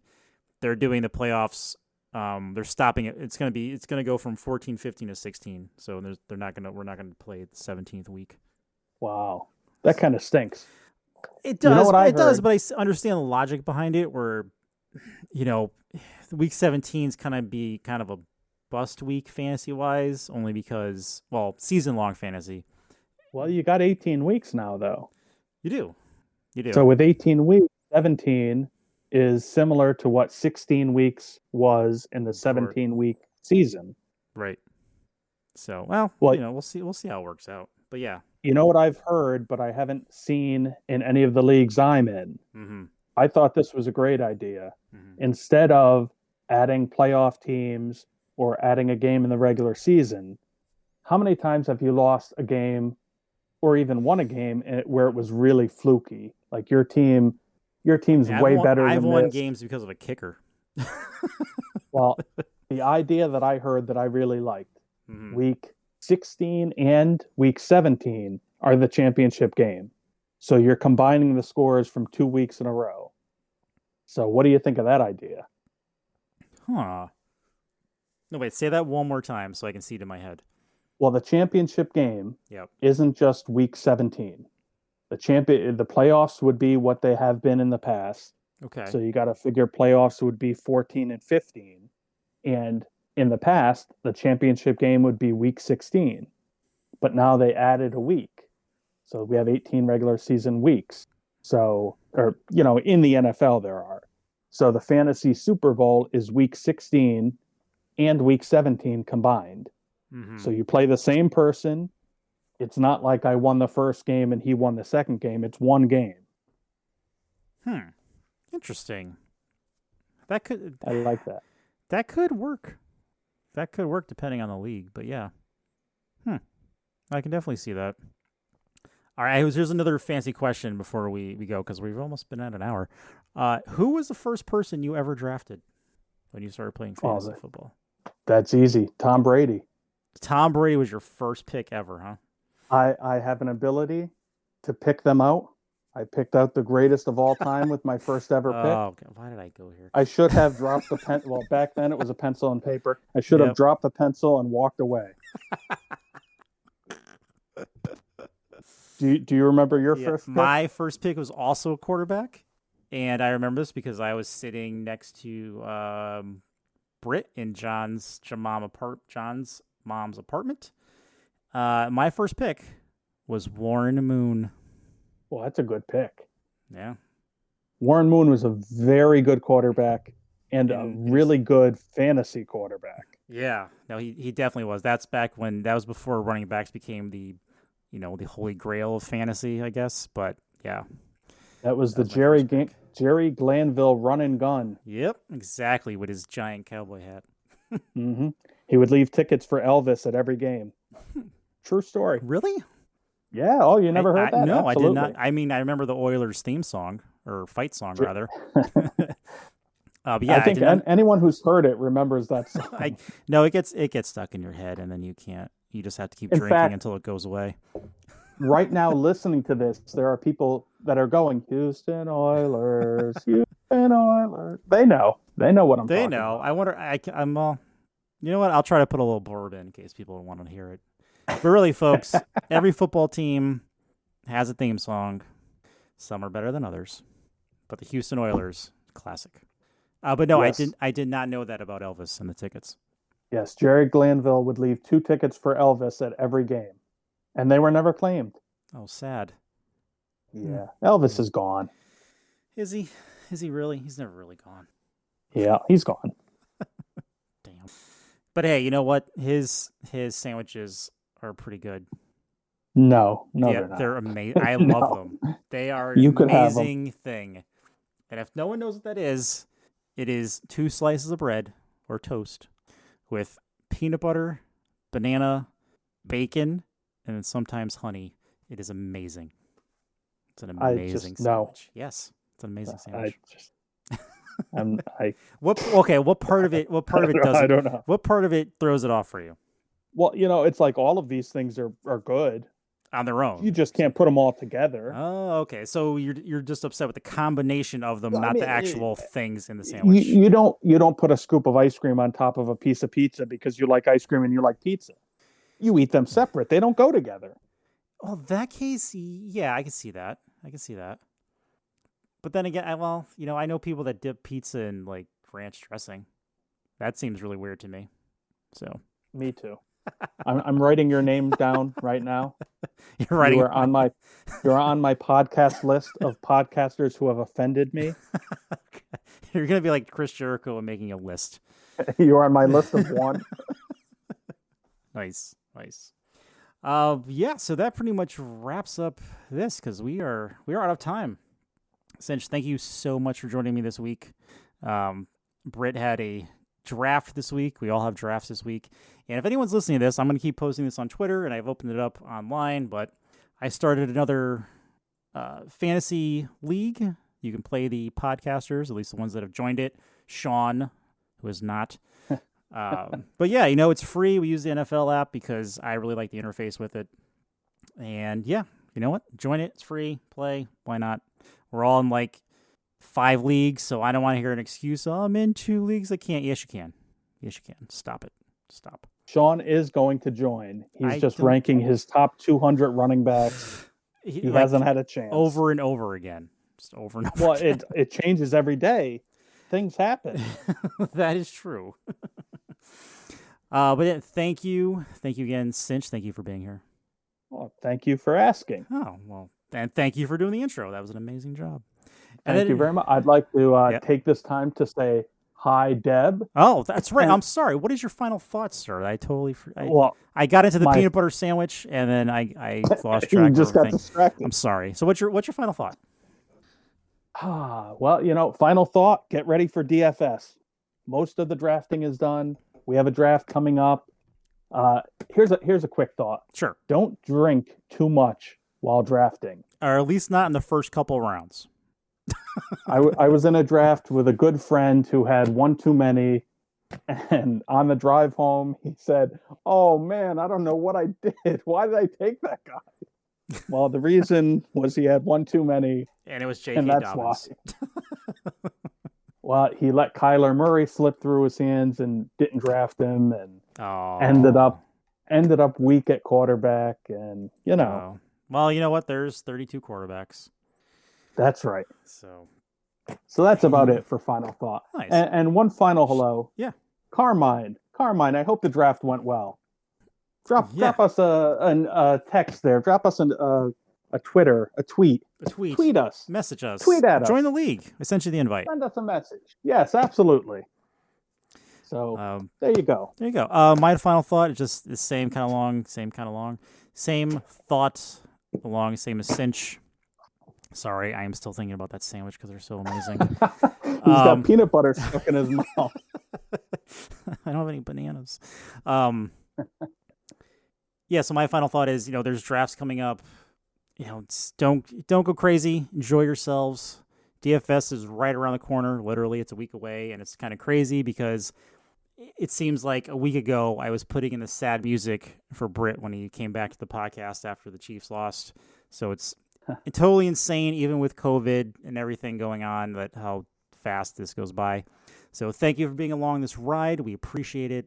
they're doing the playoffs. They're stopping it. It's going to go from 14, 15 to 16. So we're not going to play the 17th week. Wow, that kind of stinks. It does. It does, but I understand the logic behind it. Where, week 17 is kind of a bust week fantasy wise, only because season long fantasy. Well, you got 18 weeks now, though. You do. So with 18 weeks, 17 is similar to what 16 weeks was in the 17-week season. Right. So, we'll see how it works out. But yeah. You know what I've heard, but I haven't seen in any of the leagues I'm in. Mm-hmm. I thought this was a great idea. Mm-hmm. Instead of adding playoff teams or adding a game in the regular season, how many times have you lost a game or even won a game where it was really fluky? Like your team's way better than this. I've won games because of a kicker. Well, the idea that I heard that I really liked, week 16 and week 17 are the championship game. So you're combining the scores from 2 weeks in a row. So what do you think of that idea? Huh. No, wait, say that one more time so I can see it in my head. Well, the championship game isn't just week 17. The playoffs would be what they have been in the past. Okay. So you got to figure playoffs would be 14 and 15. And in the past, the championship game would be week 16. But now they added a week. So we have 18 regular season weeks. So, in the NFL there are. So the fantasy Super Bowl is week 16 and week 17 combined. Mm-hmm. So you play the same person. It's not like I won the first game and he won the second game. It's one game. Interesting. I like that. That could work. That could work depending on the league, but yeah. I can definitely see that. All right, here's another fancy question before we go, because we've almost been at an hour. Who was the first person you ever drafted when you started playing fantasy football? That's easy. Tom Brady. Tom Brady was your first pick ever, huh? I have an ability to pick them out. I picked out the greatest of all time with my first ever pick. Oh, God. Why did I go here? I should have dropped the pen. Well, back then it was a pencil and paper. I should have dropped the pencil and walked away. Do you remember your first pick? My first pick was also a quarterback, And I remember this because I was sitting next to Britt in John's mom's apartment. My first pick was Warren Moon. Well, that's a good pick. Yeah. Warren Moon was a very good quarterback and a really good fantasy quarterback. Yeah. No, he definitely was. That was before running backs became the holy grail of fantasy, I guess. But yeah. That was the Jerry Glanville run and gun. Yep, exactly, with his giant cowboy hat. Mm-hmm. He would leave tickets for Elvis at every game. True story. Really? Yeah. Oh, you never heard that? No, Absolutely. I did not. I mean, I remember the Oilers theme song, or fight song, rather. But yeah, I think anyone who's heard it remembers that song. No, it gets stuck in your head, and then you can't. You just have to keep drinking until it goes away. Right now, listening to this, there are people that are going, Houston Oilers, Houston Oilers. They know what I'm talking about. They know. I wonder. I'm. You know what? I'll try to put a little blurb in case people want to hear it. But really, folks, every football team has a theme song. Some are better than others, but the Houston Oilers, classic. But no, yes. I did not know that about Elvis and the tickets. Yes, Jerry Glanville would leave 2 tickets for Elvis at every game, and they were never claimed. Oh, sad. Yeah, Elvis is gone. Is he? Is he really? He's never really gone. Yeah, he's gone. Damn. But hey, you know what? His sandwiches are pretty good. No, they're amazing. I love them. They are an amazing thing. And if no one knows what that is, it is 2 slices of bread or toast with peanut butter, banana, bacon, and then sometimes honey. It is amazing. It's an amazing sandwich. No. Yes, it's an amazing sandwich. What part of it doesn't? I don't know. What part of it throws it off for you? Well, it's like all of these things are good on their own. You just can't put them all together. Oh, okay. So you're just upset with the combination of them, not the actual things in the sandwich. You don't put a scoop of ice cream on top of a piece of pizza because you like ice cream and you like pizza. You eat them separate. They don't go together. Well, that case, yeah, I can see that. But then again, I know people that dip pizza in like ranch dressing. That seems really weird to me. So me too. I'm writing your name down right now. You're writing. You're on my podcast list of podcasters who have offended me. You're gonna be like Chris Jericho and making a list. You're on my list of 1. Nice. Yeah. So that pretty much wraps up this because we are out of time. Sinch, thank you so much for joining me this week. Britt had a draft this week. We all have drafts this week. And if anyone's listening to this, I'm going to keep posting this on Twitter, and I've opened it up online, but I started another fantasy league. You can play the podcasters, at least the ones that have joined it. Sean, who is not. But yeah, it's free. We use the NFL app because I really like the interface with it. And yeah, you know what? Join it. It's free. Play. Why not? We're all in like 5 leagues, so I don't want to hear an excuse. Oh, I'm in 2 leagues. I can't. Yes, you can. Stop it. Stop. Sean is going to join. He's just ranking his top 200 running backs. He hasn't had a chance. Over and over again. Just over and over again. Well, it changes every day. Things happen. That is true. But yeah, thank you. Thank you again, Sinch. Thank you for being here. Well, thank you for asking. Oh, well, and thank you for doing the intro. That was an amazing job. Thank you very much. I'd like to take this time to say hi, Deb. Oh, that's right. I'm sorry. What is your final thoughts, sir? I got into the peanut butter sandwich, and then I lost track. You just got distracted. I'm sorry. So what's your final thought? Well, final thought. Get ready for DFS. Most of the drafting is done. We have a draft coming up. Here's a quick thought. Sure. Don't drink too much while drafting, or at least not in the first couple rounds. I was in a draft with a good friend who had one too many, and on the drive home, he said, "Oh man, I don't know what I did. Why did I take that guy?" Well, the reason was he had one too many, and it was J.K. Dobbins. Why. Well, he let Kyler Murray slip through his hands and didn't draft him, and ended up weak at quarterback, and Well, you know what? There's 32 quarterbacks. That's right. So, So that's about it for final thought. Nice. And one final hello. Yeah. Carmine, I hope the draft went well. Drop us a text there. Drop us a Twitter, a tweet. Tweet us. Message us. Tweet at us. Join the league. I sent you the invite. Send us a message. Yes, absolutely. So there you go. There you go. My final thought is just the same kind of long. Same thought along, same as Sinch. Sorry, I am still thinking about that sandwich because they're so amazing. He's got peanut butter stuck in his mouth. I don't have any bananas. Yeah, so my final thought is, there's drafts coming up. Don't go crazy. Enjoy yourselves. DFS is right around the corner. Literally, it's a week away, and it's kind of crazy because it seems like a week ago I was putting in the sad music for Britt when he came back to the podcast after the Chiefs lost. So it's totally insane, even with COVID and everything going on, that how fast this goes by. So thank you for being along this ride. We appreciate it.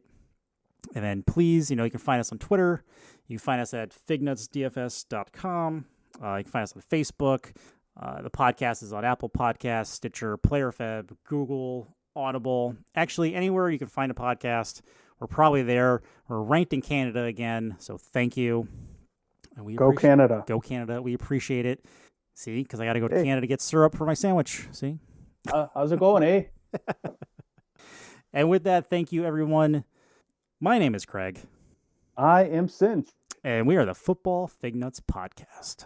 And then please, you can find us on Twitter. You can find us at fignutsdfs.com. You can find us on Facebook. The podcast is on Apple Podcasts, Stitcher, PlayerFeb, Google, Audible. Actually, anywhere you can find a podcast, we're probably there. We're ranked in Canada again, so thank you. And Go Canada. Go Canada. We appreciate it. See, because I got to go to Canada to get syrup for my sandwich. See? How's it going, eh? And with that, thank you, everyone. My name is Craig. I am Sinch. And we are the Football Fignuts Podcast.